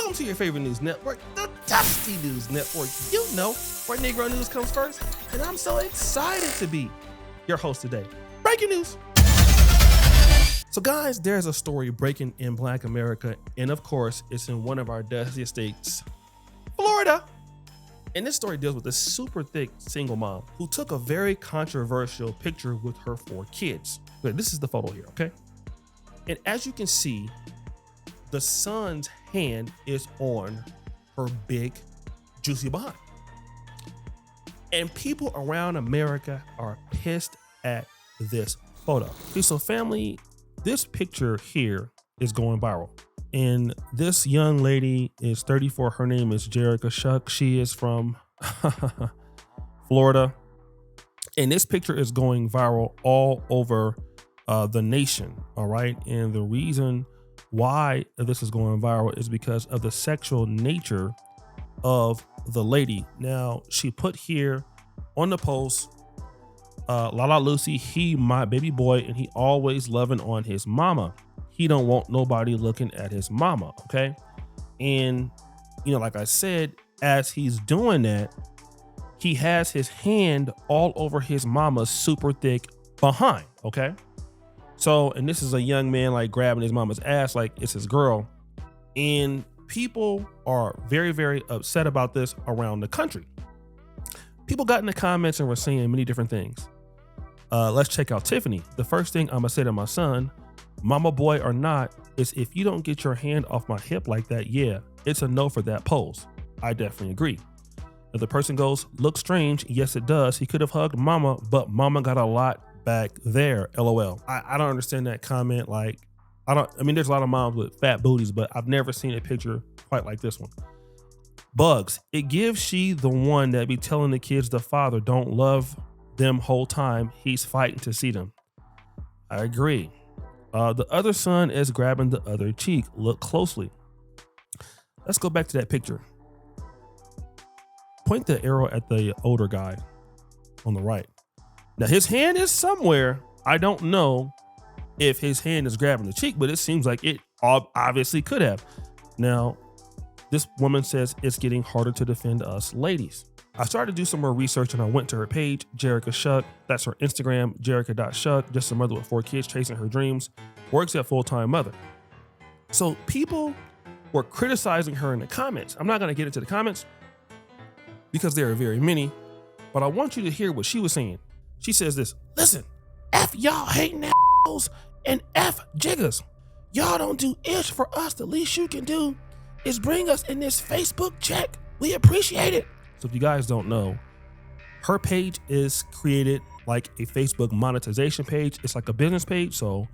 Welcome to your favorite news network, the Dusty News Network. You know where Negro news comes first, and I'm so excited to be your host today. Breaking news. So guys, there's a story breaking in Black America, and of course, it's in one of our dustiest states, Florida. And this story deals with a super thick single mom who took a very controversial picture with her 4 kids. But this is the photo here, okay? And as you can see, the son's hand is on her big, juicy behind. And people around America are pissed at this photo. Okay, so family, this picture here is going viral. And this young lady is 34. Her name is Jerika Shuck. She is from Florida. And this picture is going viral all over the nation. All right. And the reason why this is going viral is because of the sexual nature of the lady. Now, she put here on the post, Lala Lucy, he my baby boy, and he always loving on his mama. He don't want nobody looking at his mama, okay? And, you know, like I said, as he's doing that, he has his hand all over his mama's super thick behind, okay? So, and this is a young man like grabbing his mama's ass like it's his girl. And people are very, very upset about this around the country. People got in the comments and were saying many different things. Let's check out Tiffany. The first thing I'm gonna say to my son, mama boy or not, is if you don't get your hand off my hip like that, yeah, it's a no for that pose. I definitely agree. If the person goes, looks strange, yes it does. He could have hugged mama, but mama got a lot back there, LOL. I don't understand that comment. Like, I mean, there's a lot of moms with fat booties, but I've never seen a picture quite like this one. Bugs, it gives she the one that be telling the kids the father don't love them whole time. He's fighting to see them. I agree. The other son is grabbing the other cheek. Look closely. Let's go back to that picture. Point the arrow at the older guy on the right. Now his hand is somewhere. I don't know if his hand is grabbing the cheek, but it seems like it obviously could have. Now, this woman says it's getting harder to defend us ladies. I started to do some more research and I went to her page, Jerika Shuck. That's her Instagram, Jerika.Shuck, just a mother with 4 kids chasing her dreams, works at full-time mother. So people were criticizing her in the comments. I'm not gonna get into the comments because there are very many, but I want you to hear what she was saying. She says this, listen, F y'all hating assholes and F jiggers. Y'all don't do ish for us. The least you can do is bring us in this Facebook check. We appreciate it. So if you guys don't know, her page is created like a Facebook monetization page. It's like a business page. So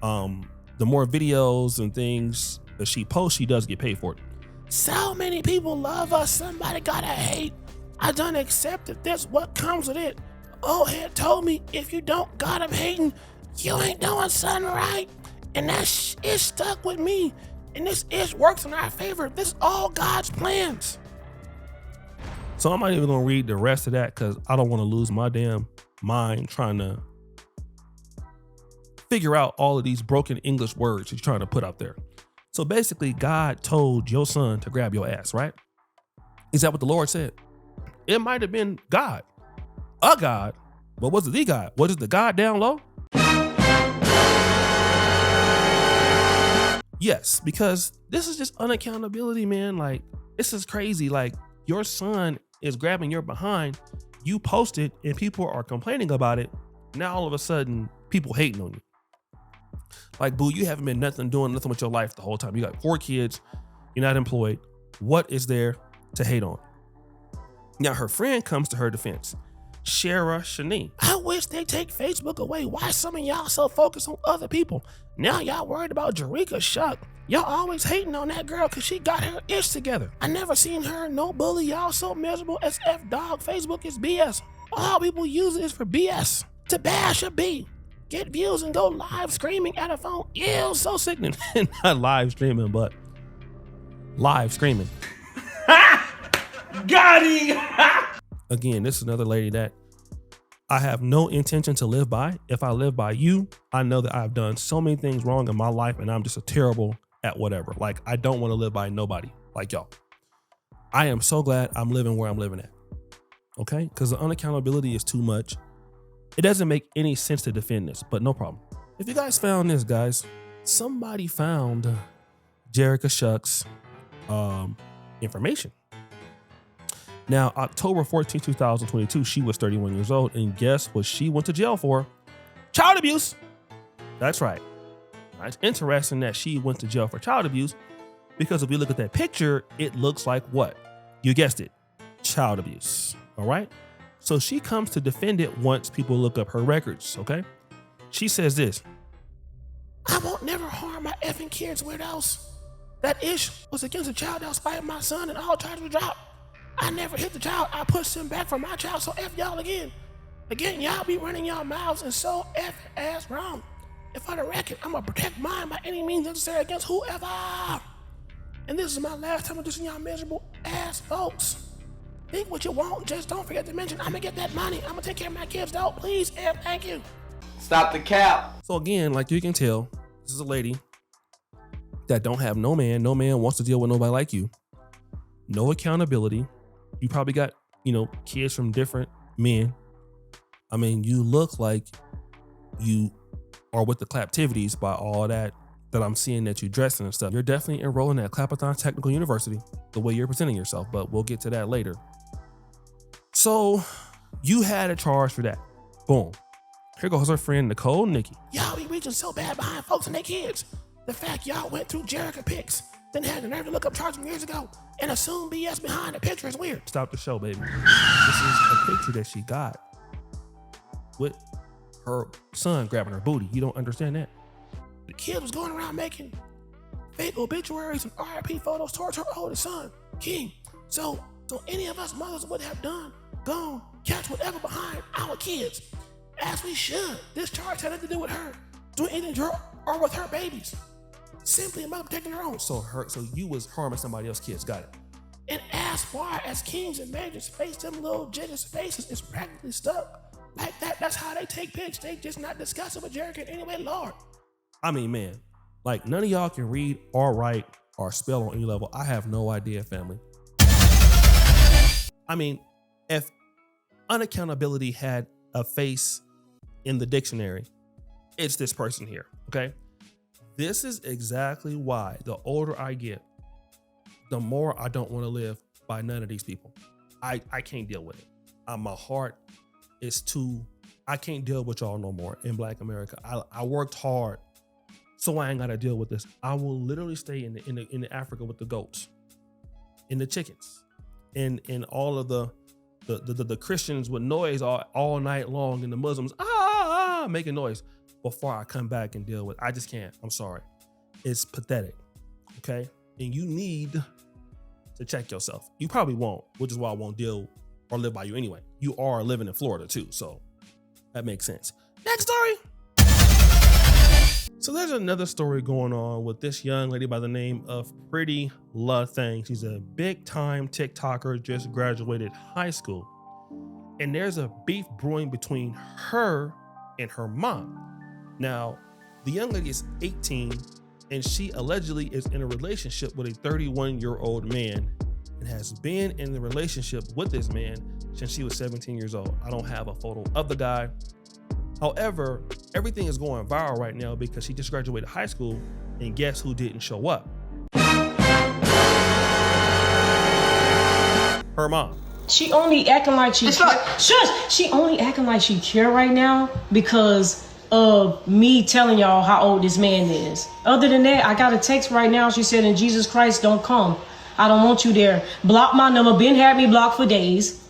the more videos and things that she posts, she does get paid for it. So many people love us. Somebody gotta hate. I done accepted this. What comes with it? Old head told me if you don't got him hating, you ain't doing something right. And that ish stuck with me. And this ish works in our favor. This is all God's plans. So I'm not even gonna read the rest of that because I don't want to lose my damn mind trying to figure out all of these broken English words you're trying to put out there. So basically, God told your son to grab your ass, right? Is that what the Lord said? It might have been God, a God, but was it the God? Was it the God down low? Yes, because this is just unaccountability, man. Like, this is crazy. Like, your son is grabbing your behind, you post it, and people are complaining about it. Now all of a sudden, people hating on you. Like, boo, you haven't been doing nothing with your life the whole time. You got 4 kids, you're not employed. What is there to hate on? Now her friend comes to her defense. Shara Shani. I wish they take Facebook away. Why some of y'all so focused on other people? Now y'all worried about Jerika Shuck. Y'all always hating on that girl because she got her ish together. I never seen her no bully. Y'all so miserable as F dog. Facebook is BS. All people use it is for BS. To bash a B. Get views and go live screaming at a phone. Ew, so sickening. Not live streaming, but live screaming. Got him! Again, this is another lady that I have no intention to live by. If I live by you, I know that I've done so many things wrong in my life and I'm just terrible at whatever. Like, I don't want to live by nobody. Like, y'all, I am so glad I'm living where I'm living at. Okay? Because the unaccountability is too much. It doesn't make any sense to defend this, but no problem. If you guys found this, guys, somebody found Jerika Shuck's information. Now, October 14, 2022, she was 31 years old, and guess what she went to jail for? Child abuse. That's right. It's interesting that she went to jail for child abuse, because if we look at that picture, it looks like what? You guessed it, child abuse. All right? So she comes to defend it once people look up her records, okay? She says this: I won't never harm my effing kids, weirdos. That ish was against a child that was fighting my son, and all charges were dropped. I never hit the child. I pushed him back from my child, so F y'all again. Again, y'all be running y'all mouths and so F ass wrong. And for the record, I'm gonna protect mine by any means necessary against whoever. And this is my last time addressing y'all miserable ass folks. Think what you want, just don't forget to mention I'm gonna get that money. I'm gonna take care of my kids, though. Please and thank you. Stop the cap. So again, like you can tell, this is a lady that don't have no man. No man wants to deal with nobody like you. No accountability. You probably got, kids from different men. I mean, you look like you are with the claptivities by all that I'm seeing that you dressing and stuff. You're definitely enrolling at Clapperthon Technical University, the way you're presenting yourself, but we'll get to that later. So you had a charge for that. Boom. Here goes her friend Nicole Nikki. Y'all be reaching so bad behind folks and their kids. The fact y'all went through Jerika pics, then had the nerve to look up charges from years ago and assume BS behind the picture is weird. Stop the show, baby. This is a picture that she got with her son grabbing her booty. You don't understand that? The kid was going around making fake obituaries and RIP photos towards her oldest son, King. So any of us mothers would have gone catch whatever behind our kids, as we should. This charge had nothing to do with her doing anything to her or with her babies. Simply a mother protecting her own. So you was harming somebody else's kids. Got it. And as far as kings and majors face, them little judges' faces is practically stuck like that. That's how they take pics. They just not discuss it with Jerika in any way, Lord. I mean, man, like none of y'all can read or write or spell on any level. I have no idea, family. I mean, if unaccountability had a face in the dictionary, it's this person here, okay? This is exactly why the older I get, the more I don't want to live by none of these people. I can't deal with it. My heart is I can't deal with y'all no more in Black America. I worked hard, so I ain't got to deal with this. I will literally stay in Africa with the goats, and the chickens, and all of the Christians with noise all night long, and the Muslims making noise before I come back and deal with. I just can't. I'm sorry. It's pathetic. Okay, and you need to check yourself. You probably won't, which is why I won't deal or live by you anyway. You are living in Florida too, so that makes sense. Next story. So there's another story going on with this young lady by the name of Pretty La Thing. She's a big time TikToker, just graduated high school. And there's a beef brewing between her and her mom. Now, the young lady is 18 and she allegedly is in a relationship with a 31-year-old man and has been in the relationship with this man since she was 17 years old. I don't have a photo of the guy. However, everything is going viral right now because she just graduated high school, and guess who didn't show up? Her mom. She only acting like she She only acting like she care right now because of me telling y'all how old this man is. Other than that, I got a text right now. She said, "In Jesus Christ, don't come. I don't want you there. Block my number. Ben had me blocked for days."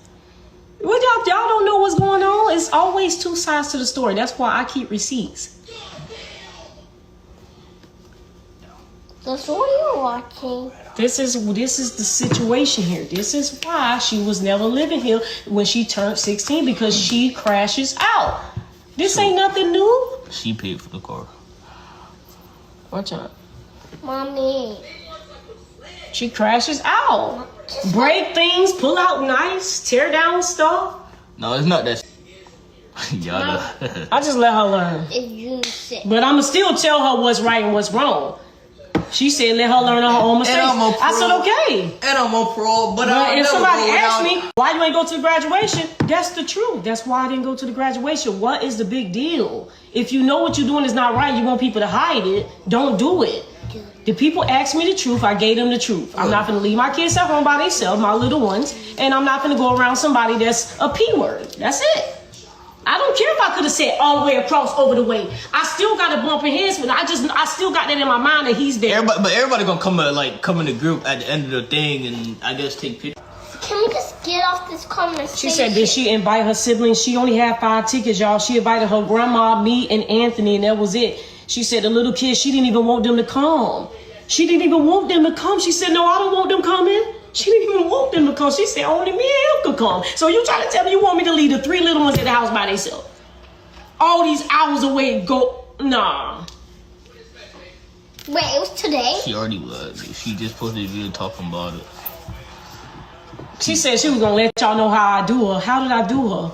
What y'all don't know what's going on? It's always two sides to the story. That's why I keep receipts. That's what you're watching. This is the situation here. This is why she was never living here when she turned 16, because she crashes out. This ain't nothing new. She paid for the car. Watch out. Mommy. She crashes out. Break things, pull out knives, tear down stuff. No, it's not that. Y'all know. I just let her learn. It's June 6th. But I'ma still tell her what's right and what's wrong. She said let her learn her own mistakes. I said okay. And I'm on parole, but if somebody asked me why you ain't go to the graduation, that's the truth. That's why I didn't go to the graduation. What is the big deal? If you know what you're doing is not right, you want people to hide it, don't do it. The people asked me the truth, I gave them the truth. I'm not gonna leave my kids at home by themselves, my little ones, and I'm not gonna go around somebody that's a P word. That's it. I don't care if I could have said all the way across over the way. I still got a bumping heads, but I still got that in my mind that he's there. Everybody gonna come in the group at the end of the thing and I guess take pictures. Can we just get off this conversation? She said, did she invite her siblings? She only had 5 tickets, y'all. She invited her grandma, me, and Anthony, and that was it. She said the little kids, she didn't even want them to come. She didn't even want them to come. She said, no, I don't want them coming. She didn't even want them to come. She said only me and him could come. So you trying to tell me you want me to leave the 3 little ones at the house by themselves? All these hours away, go, nah. Wait, it was today? She already was. She just posted a video talking about it. She said she was going to let y'all know how I do her. How did I do her?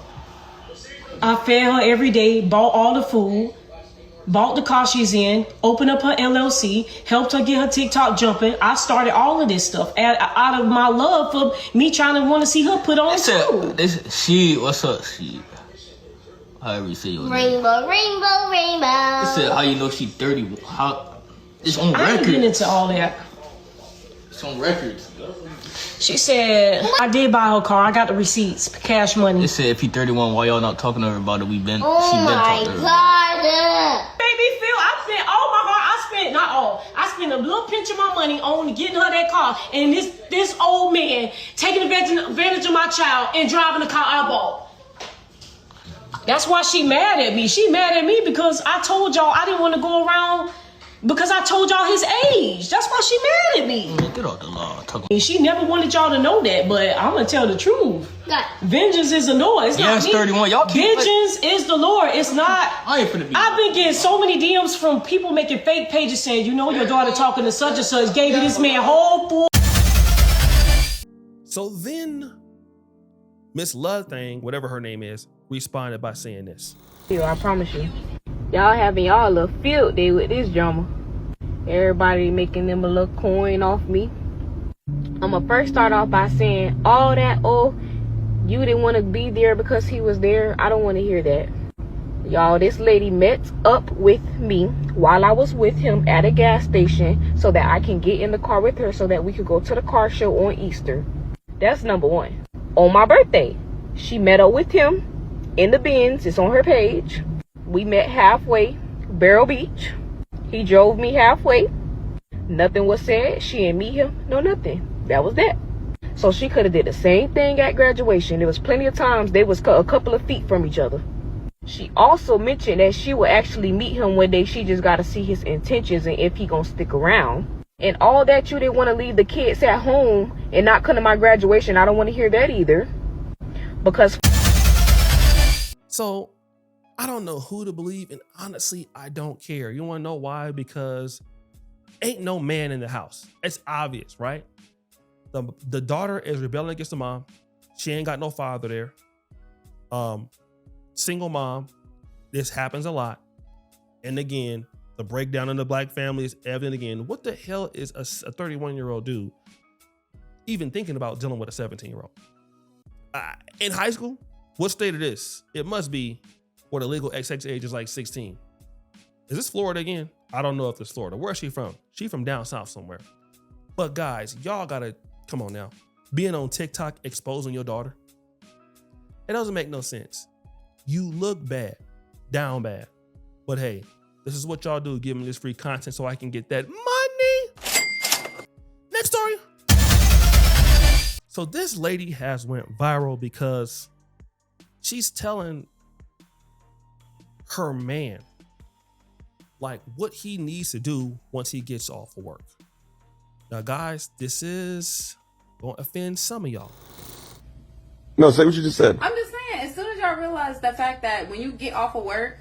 I fed her every day, bought all the food, bought the car she's in, opened up her LLC, helped her get her TikTok jumping. I started all of this stuff out of my love for me trying to want to see her put on school. What's up, she? However you say your name. Rainbow, rainbow, rainbow. It said how you know she 30. How? It's on record. I ain't getting into all that. It's on records. She said, I did buy her car. I got the receipts, cash money. It said if he 31, why y'all not talking to her about it? Oh my God. Baby Phil, I spent all my heart. I spent a little pinch of my money on getting her that car. And this old man taking advantage of my child and driving the car I bought. That's why she mad at me. She mad at me because I told y'all I didn't want to go around because I told y'all his age. That's why she mad at me. Get off the law. She never wanted y'all to know that, but I'm going to tell the truth. God. Vengeance is the Lord. It's not me. 31. Y'all keep Vengeance is the Lord. It's not. I ain't finna be. I've been getting so many DMs from people making fake pages saying, you know, your daughter talking to such and such gave you this man whole full. So then Miss Love Thing, whatever her name is, responded by saying this. I promise you. Y'all having y'all a little field day with this drama. Everybody making them a little coin off me. I'ma first start off by saying all that, oh, you didn't want to be there because he was there. I don't want to hear that. Y'all, this lady met up with me while I was with him at a gas station so that I can get in the car with her so that we could go to the car show on Easter. That's number one. On my birthday, she met up with him in the Benz. It's on her page. We met halfway, Barrel Beach. He drove me halfway. Nothing was said. She didn't meet him. No, nothing. That was that. So she could have did the same thing at graduation. There was plenty of times they was a couple of feet from each other. She also mentioned that she will actually meet him one day. She just got to see his intentions and if he gonna stick around. And all that you didn't want to leave the kids at home and not come to my graduation. I don't want to hear that either. Because. So I don't know who to believe, and honestly, I don't care. You want to know why? Because ain't no man in the house. It's obvious, right? The daughter is rebelling against the mom. She ain't got no father there. Single mom. This happens a lot. And again, the breakdown in the black family is evident again. What the hell is a 31-year-old dude even thinking about dealing with a 17-year-old? In high school, what state it is? It must be where the legal sex age is like 16. Is this Florida again? I don't know if it's Florida. Where is she from? She from down south somewhere. But guys, y'all gotta, come on now. Being on TikTok exposing your daughter, it doesn't make no sense. You look bad, down bad. But hey, this is what y'all do, give me this free content so I can get that money. Next story. So this lady has went viral because she's telling her man like what he needs to do once he gets off of work. Now guys, this is gonna offend some of y'all. No, say what you just said. I'm just saying, as soon as y'all realize the fact that when you get off of work,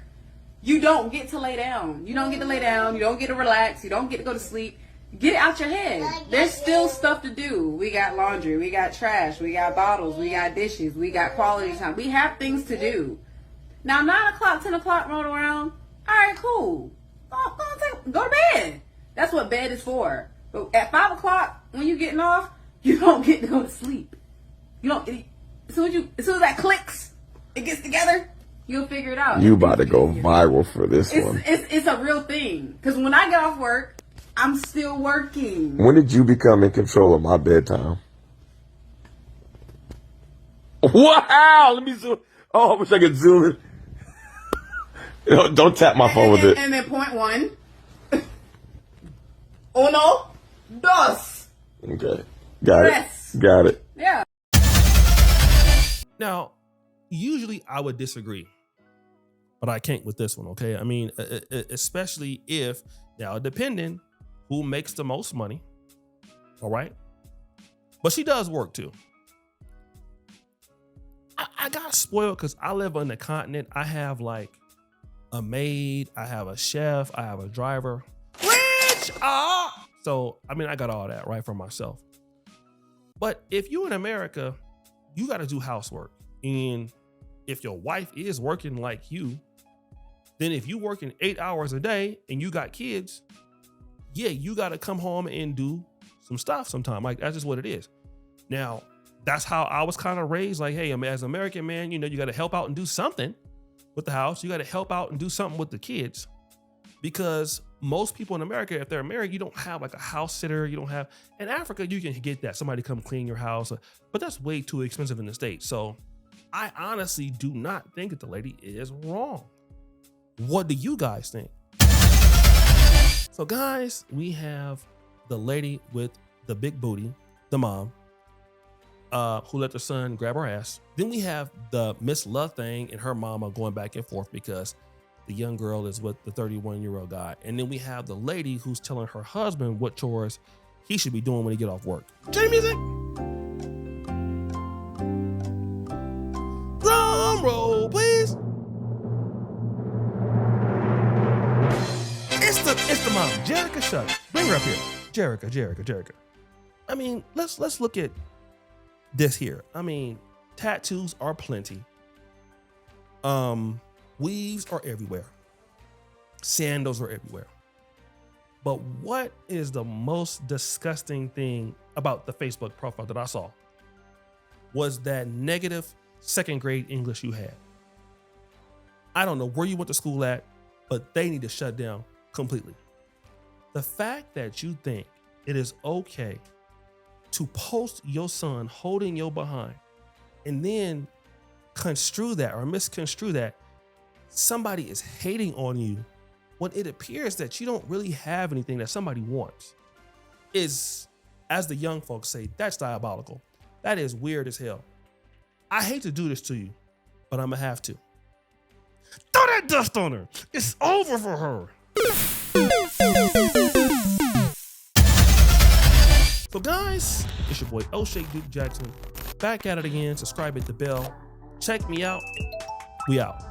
you don't get to lay down. You don't get to lay down. You don't get to relax. You don't get to go to sleep. Get it out your head. There's still stuff to do. We got laundry. We got trash. We got bottles. We got dishes. We got quality time. We have things to do. Now, 9 o'clock, 10 o'clock roll around. All right, cool. Go to bed. That's what bed is for. But at 5 o'clock, when you getting off, you don't get to go to sleep. You don't. As soon as that clicks, it gets together. You'll figure it out. You about to go viral for this one. It's a real thing. Because when I get off work, I'm still working. When did you become in control of my bedtime? Wow! Let me zoom. Oh, I wish I could zoom in. Don't tap my phone with it. And then point 1. Uno, dos. Okay. Got Yes. it. Got it. Yeah. Now, usually I would disagree, but I can't with this one, okay? I mean, especially if, now depending who makes the most money, all right? But she does work too. I got spoiled because I live on the continent. I have like a maid, I have a chef, I have a driver. So, I mean, I got all that right for myself. But if you in America, you got to do housework. And if your wife is working like you, then if you working 8 hours a day and you got kids, yeah, you got to come home and do some stuff sometime. Like, that's just what it is. Now, that's how I was kind of raised. Like, hey, as an American man, you know, you got to help out and do something with the house. You got to help out and do something with the kids. Because most people in America, if they're married, you don't have like a house sitter. You don't have, in Africa, you can get that. Somebody come clean your house, but that's way too expensive in the States. So I honestly do not think that the lady is wrong. What do you guys think? So guys, we have the lady with the big booty, the mom, who let her son grab her ass. Then we have the Miss Love thing and her mama going back and forth because the young girl is with the 31-year-old guy. And then we have the lady who's telling her husband what chores he should be doing when he get off work. J music. Drum roll, please. It's the mom, Jerika Shuck. Bring her up here. Jerika. I mean, let's look at this here. I mean, tattoos are plenty. Weaves are everywhere. Sandals are everywhere. But what is the most disgusting thing about the Facebook profile that I saw was that negative second grade English you had. I don't know where you went to school at, but they need to shut down completely. The fact that you think it is okay to post your son holding your behind and then construe that or misconstrue that somebody is hating on you when it appears that you don't really have anything that somebody wants is, as the young folks say, that's diabolical. That is weird as hell. I hate to do this to you, but I'm gonna have to. Throw that dust on her. It's over for her. So guys, it's your boy O'Shea Duke Jackson. Back at it again. Subscribe, hit the bell. Check me out. We out.